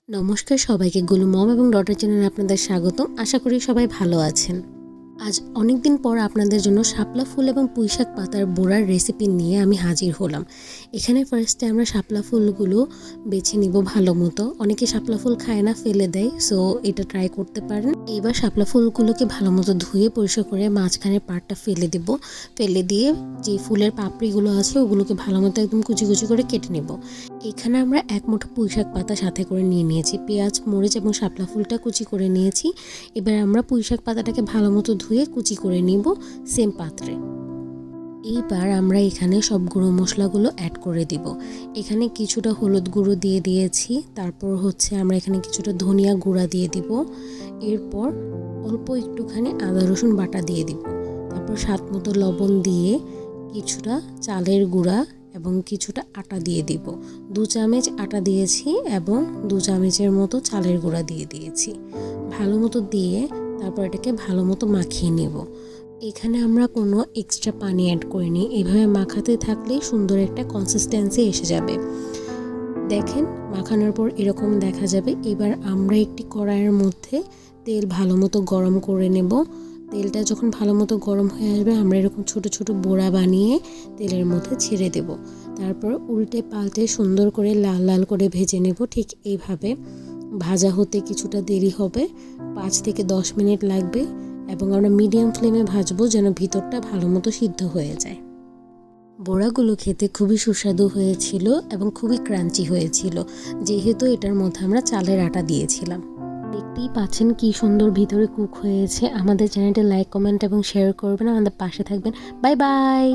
নমস্কার সবাইকে গুলু মম এবং ডটার চ্যানেলে আপনাদের স্বাগতম। আশা করি সবাই ভালো আছেন। আজ অনেক দিন পর আপনাদের জন্য শাপলা ফুল এবং পুঁইশাক পাতার বড়ার রেসিপি নিয়ে আমি হাজির হলাম। এখানে ফার্স্টে আমরা শাপলা ফুলগুলো বেছে নিব ভালো মতো। অনেকে শাপলা ফুল খায় না, ফেলে দেয়, সো এটা ট্রাই করতে পারেন। এবার শাপলা ফুলগুলোকে ভালো মতো ধুয়ে পরিষ্কার করে মাঝখানের পাটটা ফেলে দেব। ফেলে দিয়ে যে ফুলের পাপড়িগুলো আছে ওগুলোকে ভালো মতো একদম কুচি কুচি করে কেটে নেব। এখানে আমরা এক মুঠো পুঁইশাক পাতা সাথে করে নিয়ে নিয়েছি, পেঁয়াজ, মরিচ এবং শাপলা ফুলটা কুচি করে নিয়েছি। এবার আমরা পুঁইশাক পাতাটাকে ভালো মতো ধুয়ে কুচি করে নিব সেম পাত্রে। এইবার আমরা এখানে সব গুঁড়ো মশলাগুলো অ্যাড করে দিব। এখানে কিছুটা হলুদ গুঁড়ো দিয়ে দিয়েছি, তারপর আমরা এখানে কিছুটা ধনিয়া গুঁড়া দিয়ে দিব। এরপর অল্প একটুখানি আদা রসুন বাটা দিয়ে দিব। তারপর স্বাদ মতো লবণ দিয়ে কিছুটা চালের গুঁড়া এবং কিছুটা আটা দিয়ে দিব। 2 চামচ আটা দিয়েছি এবং 2 চামচের মতো চালের গুঁড়া দিয়ে দিয়েছি। ভালো মতো দিয়ে তারপর এটাকে ভালো মতো মাখিয়ে নেব। এখানে আমরা কোনো এক্সট্রা পানি অ্যাড করিনি, এভাবে মাখাতে থাকলেই সুন্দর একটা কনসিস্টেন্সি এসে যাবে। দেখেন মাখানোর পর এরকম দেখা যাবে। এবার আমরা একটি কড়াইয়ের মধ্যে তেল ভালো মতো গরম করে নেব। তেলটা যখন ভালো মতো গরম হয়ে আসবে আমরা এরকম ছোট ছোট বড়া বানিয়ে তেলের মধ্যে ছেড়ে দেব। তারপর উল্টে পাল্টে সুন্দর করে লাল লাল করে ভেজে নেব। ঠিক এইভাবে ভাজা হতে কিছুটা দেরি হবে, 5 থেকে 10 মিনিট লাগবে এবং আমরা মিডিয়াম ফ্লেমে ভাজবো যেন ভিতরটা ভালো মতো সিদ্ধ হয়ে যায়। বড়াগুলো খেতে খুবই সুস্বাদু হয়েছিল এবং খুবই ক্রাঞ্চি হয়েছিল, যেহেতু এটার মধ্যে আমরা চালের আটা দিয়েছিলাম। দেখতেই পাচ্ছেন কি সুন্দর ভিতরে কুক হয়েছে। আমাদের চ্যানেলটা লাইক, কমেন্ট এবং শেয়ার করবেন, আমাদের পাশে থাকবেন। Bye bye.